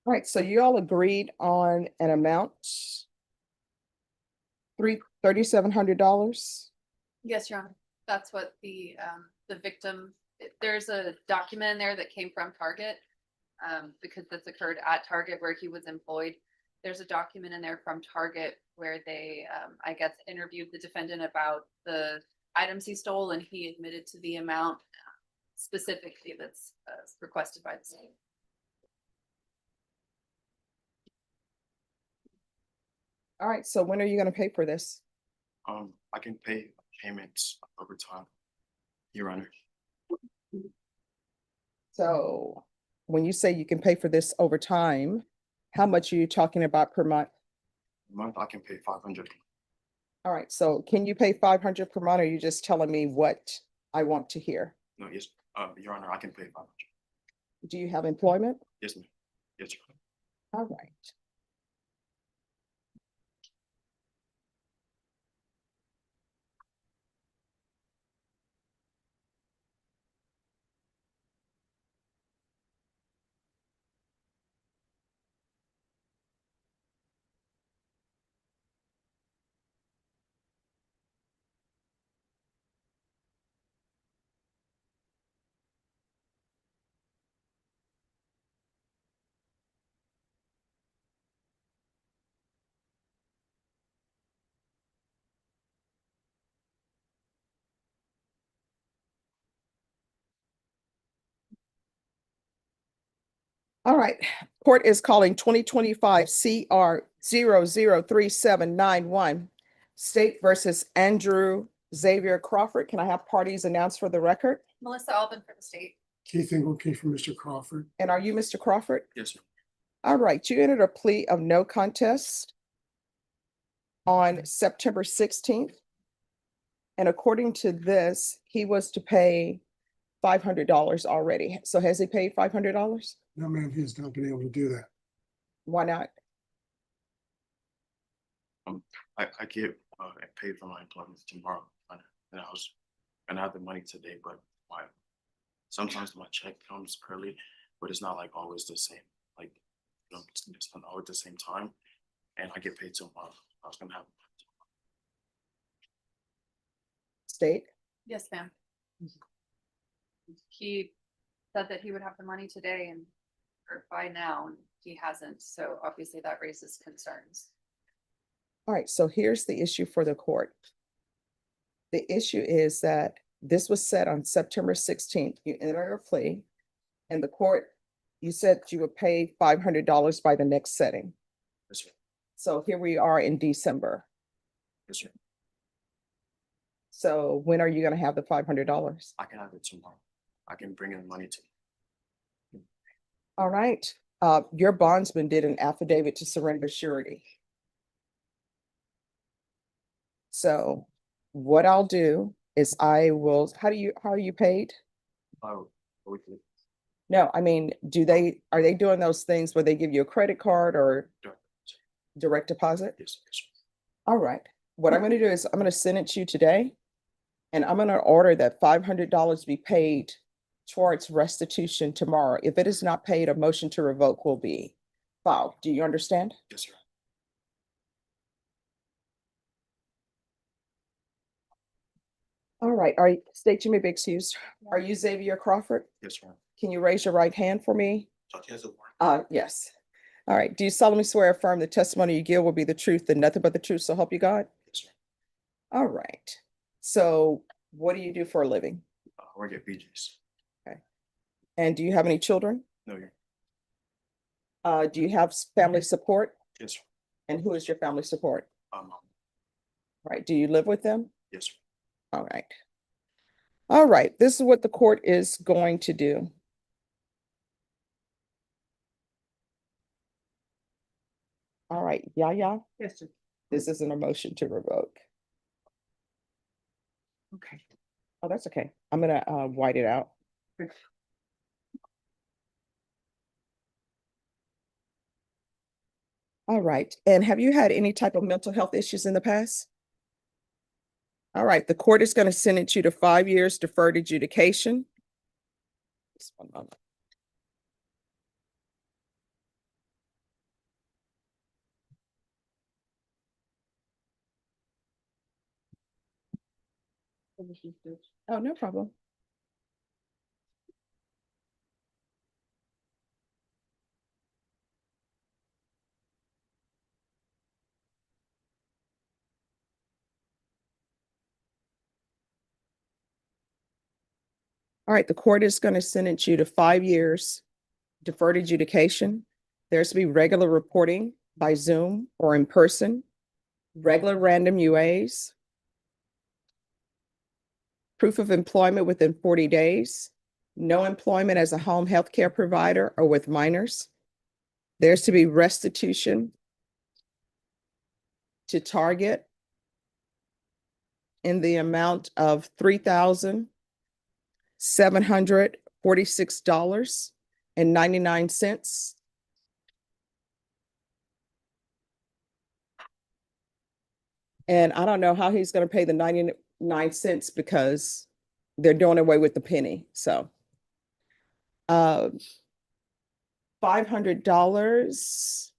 All right, so you all agreed on an amount, $3,700. Yes, Your Honor. That's what the victim, there's a document in there that came from Target. Because this occurred at Target where he was employed. There's a document in there from Target where they, I guess, interviewed the defendant about the items he stole, and he admitted to the amount specifically that's requested by the state. All right, so when are you going to pay for this? I can pay payments over time, Your Honor. So when you say you can pay for this over time, how much are you talking about per month? A month I can pay 500. All right, so can you pay 500 per month, or are you just telling me what I want to hear? No, yes, Your Honor, I can pay 500. Do you have employment? Yes, ma'am. Yes, Your Honor. All right. All right, court is calling 2025 CR 003791, State versus Andrew Xavier Crawford. Can I have parties announced for the record? Melissa Albin for the state. Keith Engelke for Mr. Crawford. And are you Mr. Crawford? Yes, sir. All right, you entered a plea of no contest on September 16th. And according to this, he was to pay $500 already. So has he paid $500? No, ma'am, he has not been able to do that. Why not? I get paid for my employment tomorrow, and I have the money today, but sometimes my check comes early, but it's not like always the same. Like, it's not always the same time, and I get paid tomorrow. I was gonna have. State? Yes, ma'am. He said that he would have the money today or by now, and he hasn't. So obviously that raises concerns. All right, so here's the issue for the court. The issue is that this was set on September 16th. You entered a plea, and the court, you said you would pay $500 by the next setting. Yes, sir. So here we are in December. Yes, sir. So when are you going to have the $500? I can have it tomorrow. I can bring in money to. All right. Your bondsman did an affidavit to surrender surety. So what I'll do is I will, how are you paid? Weekly. No, I mean, are they doing those things where they give you a credit card or direct deposit? Yes, yes, sir. All right. What I'm going to do is I'm going to send it to you today, and I'm going to order that $500 be paid towards restitution tomorrow. If it is not paid, a motion to revoke will be filed. Do you understand? Yes, sir. All right. State, you may be excused. Are you Xavier Crawford? Yes, sir. Can you raise your right hand for me? Judge has a warrant. Yes. All right. Do you solemnly swear or affirm the testimony you give will be the truth and nothing but the truth, so help you God? Yes, sir. All right. So what do you do for a living? I work at BJ's. Okay. And do you have any children? No, you're. Do you have family support? Yes, sir. And who is your family support? Um, Right. Do you live with them? yes, sir. All right. All right. This is what the court is going to do. All right. Yeah. Yes, sir. This isn't a motion to revoke. Okay. Oh, that's okay. I'm gonna white it out. All right. And have you had any type of mental health issues in the past? All right. The court is going to sentence you to 5 years deferred adjudication. Just one moment. Oh, no problem. All right, the court is going to sentence you to 5 years deferred adjudication. There's to be regular reporting by Zoom or in person, regular random UAs, proof of employment within 40 days, no employment as a home health care provider or with minors. There's to be restitution to Target in the amount of $3,746.99. And I don't know how he's going to pay the 99 cents because they're doing away with the penny. So $500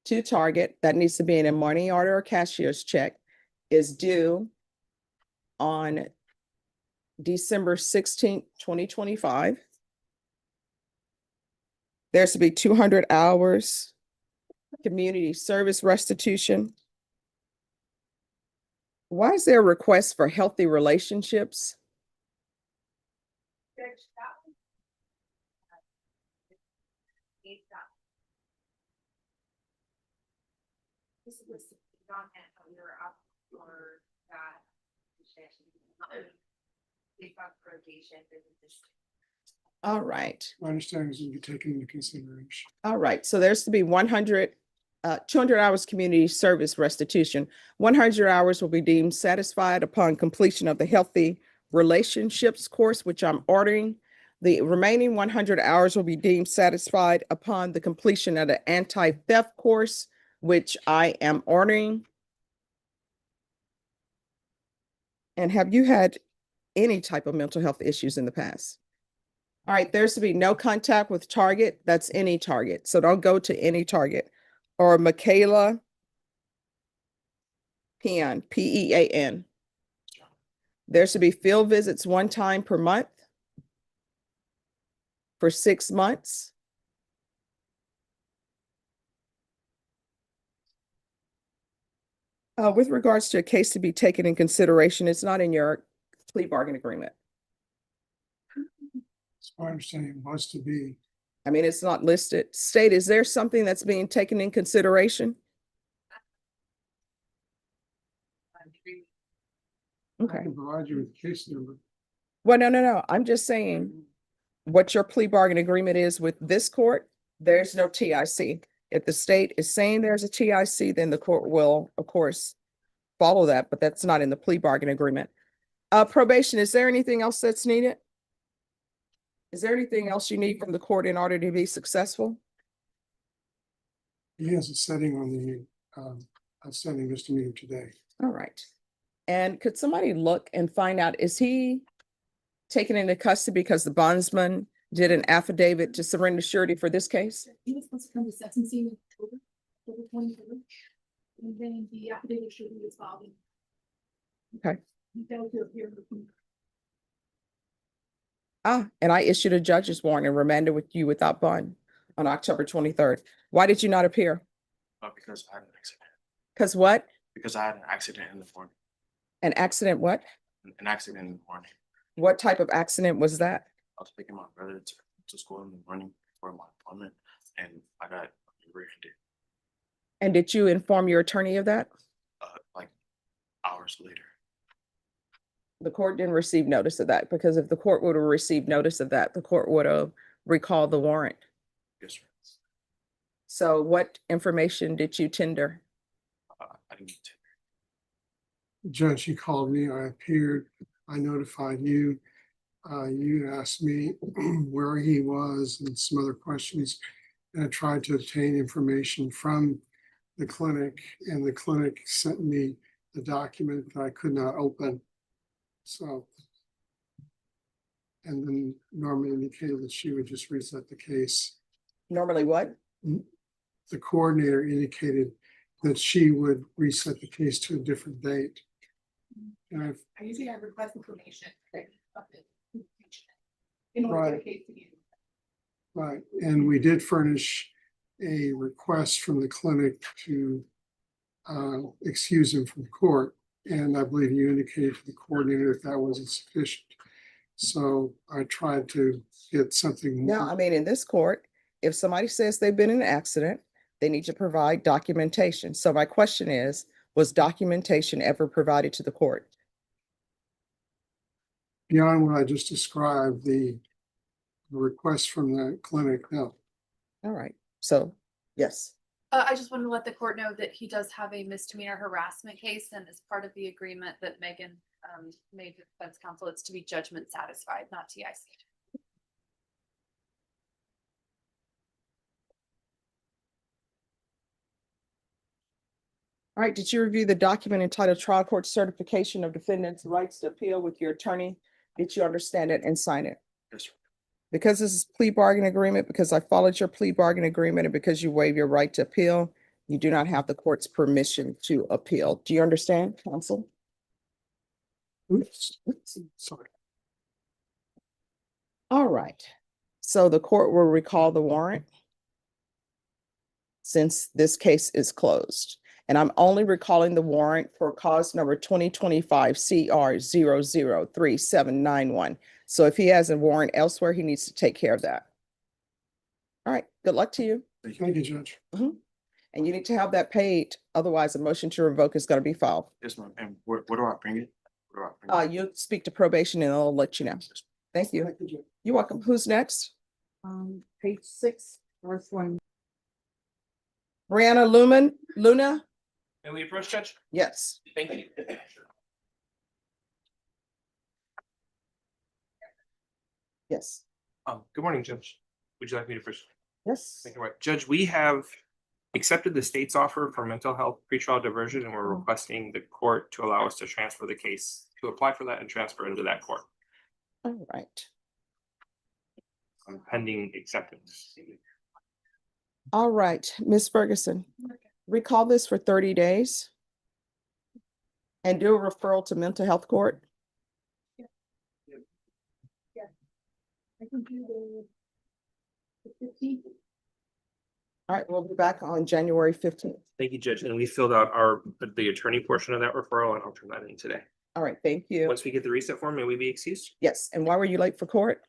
to Target that needs to be in a money order or cashier's check is due on December 16th, 2025. There's to be 200 hours community service restitution. Why is there a request for healthy relationships? This was not meant that we were up for that. Based on probation, All right. My understanding is will be taken into consideration. All right, so there's to be 200 hours community service restitution. 100 hours will be deemed satisfied upon completion of the healthy relationships course, which I'm ordering. The remaining 100 hours will be deemed satisfied upon the completion of the anti-theft course, which I am ordering. And have you had any type of mental health issues in the past? All right, there's to be no contact with Target. That's any Target. So don't go to any Target. Or Michaela Pean, Pean. There should be field visits 1 time per month for 6 months. With regards to a case to be taken in consideration, it's not in your plea bargain agreement. It's my understanding was to be. I mean, it's not listed. State, is there something that's being taken in consideration? I Okay. can provide you with the case number. Well, no. I'm just saying what your plea bargain agreement is with this court. There's no TIC. If the state is saying there's a TIC, then the court will, of course, follow that, but that's not in the plea bargain agreement. Probation, is there anything else that's needed? Is there anything else you need from the court in order to be successful? He has a setting on the outstanding misdemeanor today. All right. And could somebody look and find out, is he taken into custody because the bondsman did an affidavit to surrender surety for this case? He was supposed to come to sentencing in October 23rd. And then the affidavit should be filed. Okay. He failed to appear. And I issued a judge's warrant and remanded with you without bond on October 23rd. Why did you not appear? Because I had an accident. Because what? Because I had an accident in the morning. An accident what? An accident in the morning. What type of accident was that? I was taking my brother to school in the morning for my appointment, and I got rear-ended And did you inform your attorney of that? like hours later. The court didn't receive notice of that, because if the court would have received notice of that, the court would have recalled the warrant. Yes, sir. So what information did you tender? I didn't get to. Judge, he called me, I appeared, I notified you. You asked me where he was and some other questions. And I tried to obtain information from the clinic, and the clinic sent me the document that I could not open. So. And then Norma indicated that she would just reset the case. Normally what? The coordinator indicated that she would reset the case to a different date. And I've, I usually have request information. of the information in order for Right. the case to be. right, and we did furnish a request from the clinic to excuse him from court. And I believe you indicated to the coordinator that wasn't sufficient. So I tried to get something Now, I more. mean, in this court, if somebody says they've been in an accident, they need to provide documentation. So my question is, was documentation ever provided to the court? Beyond what I just described, the request from the clinic, no. All right, so, yes. I just wanted to let the court know that he does have a misdemeanor harassment case, and as part of the agreement that Megan made with defense counsel, it's to be judgment satisfied, not TIC. All right, did you review the document entitled Trial Court Certification of Defendants' Rights to Appeal with your attorney? Did you understand it and sign it? Yes, sir. Because this is plea bargain agreement, because I followed your plea bargain agreement, and because you waive your right to appeal, you do not have the court's permission to appeal. Do you understand, counsel? Oops, sorry. All right, so the court will recall the warrant since this case is closed. And I'm only recalling the warrant for cause number 2025 CR 003791. So if he has a warrant elsewhere, he needs to take care of that. All right, good luck to you. Thank you, Judge. And you need to have that paid, otherwise a motion to revoke is going to be filed. Yes, ma'am. And where do I bring it? Where do I bring it? You speak to probation and they'll let you know. Thank you. Thank you, Judge. You're welcome. Who's next? Page 6, first one. Brianna Luna? May we approach, Judge? Yes. Thank you. Yes. Good morning, Judge. Would you like me to first? Yes. Thank you, right. Judge, we have accepted the state's offer for mental health pretrial diversion, and we're requesting the court to allow us to transfer the case, to apply for that and transfer into that court. All right. Pending acceptance. All right, Ms. Ferguson, recall this for 30 days and do a referral to mental health court. I can do the 15th. All right, we'll be back on January 15th. Thank you, Judge. And we filled out the attorney portion of that referral, and I'll turn that in today. All right, thank you. Once we get the reset form, may we be excused? Yes, and why were you late for court?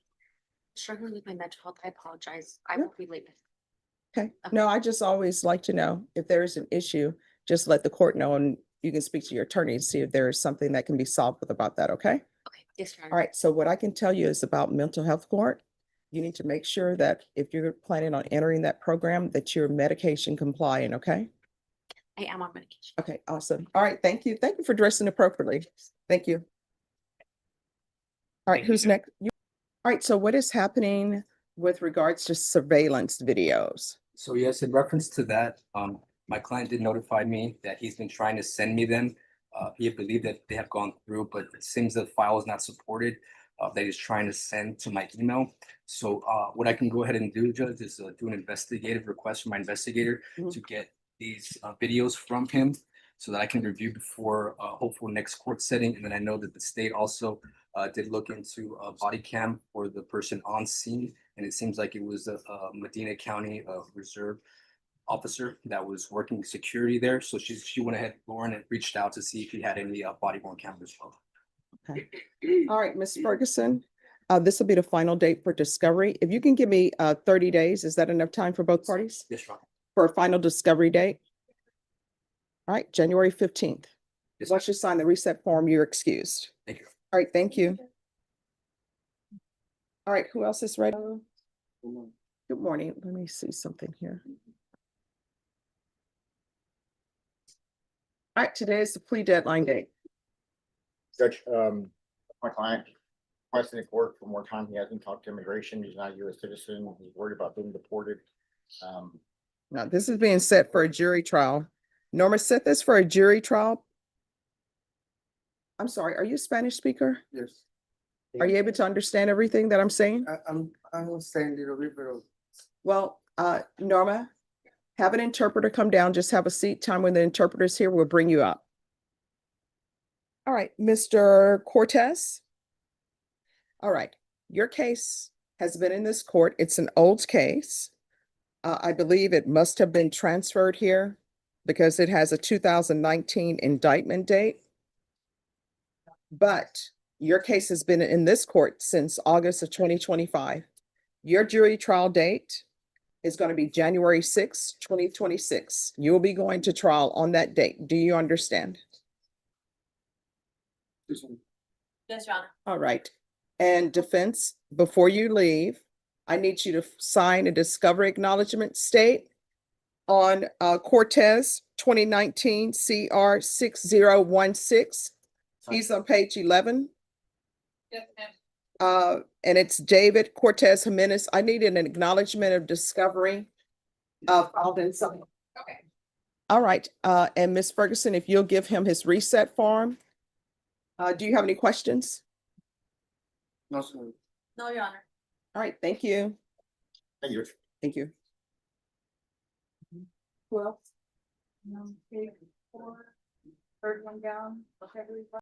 Struggling with my mental health, I apologize. I No. will be late. Okay, no, I just always like to know if there is an issue, just let the court know and you can speak to your attorney and see if there is something that can be solved with about that, okay? Okay, yes, Your Honor. All right, so what I can tell you is about mental health court. You need to make sure that if you're planning on entering that program, that you're medication compliant, okay? I am on medication. Okay, awesome. All right, thank you. Thank you for dressing appropriately. Thank you. All right, Thank you, who's Judge. next? All right, so what is happening with regards to surveillance videos? So yes, in reference to that, my client did notify me that he's been trying to send me them. He believed that they have gone through, but it seems the file is not supported. That he's trying to send to my email. So what I can go ahead and do, Judge, is do an investigative request from my investigator Mhm. to get these videos from him so that I can review before hopeful next court setting. And then I know that the state also did look into a body cam for the person on scene. And it seems like it was a Medina County Reserve officer that was working security there. So she went ahead, Lauren, and reached out to see if he had any body worn cameras as well. All right, Ms. Ferguson, this will be the final date for discovery. If you can give me 30 days, is that enough time for both parties Yes, Your Honor. for a final discovery date? All right, January 15th. Yes, Once you sign the reset form, you're excused. thank you. All right, thank you. All right, who else is ready? Good morning. Let me see something here. All right, today is the plea deadline date. Judge, my client requesting the court for more time. He hasn't talked to immigration. He's not a US citizen. He's worried about being deported. Now, this is being set for a jury trial. Norma, set this for a jury trial. I'm sorry, are you a Spanish speaker? Yes, Are you able to understand everything that I'm saying? I understand little bit, but Well, Norma, have an interpreter come down, just have a seat. Time when the interpreter's here, we'll bring you up. All right, Mr. Cortez. All right, your case has been in this court. It's an old case. I believe it must have been transferred here because it has a 2019 indictment date. But your case has been in this court since August of 2025. Your jury trial date is going to be January 6, 2026. You will be going to trial on that date. Do you understand? Yes, Your Honor. All right. And defense, before you leave, I need you to sign a discovery acknowledgement state on Cortez 2019 CR 6016. He's on page 11. Yes, ma'am. And it's David Cortez Jimenez. I need an acknowledgement of discovery of Alden Sutton. Okay. All right, and Ms. Ferguson, if you'll give him his reset form. Do you have any questions? No, sir. No, Your Honor. All right, thank you. Thank you. Thank you. Well. Page 4, third one down, okay, everybody.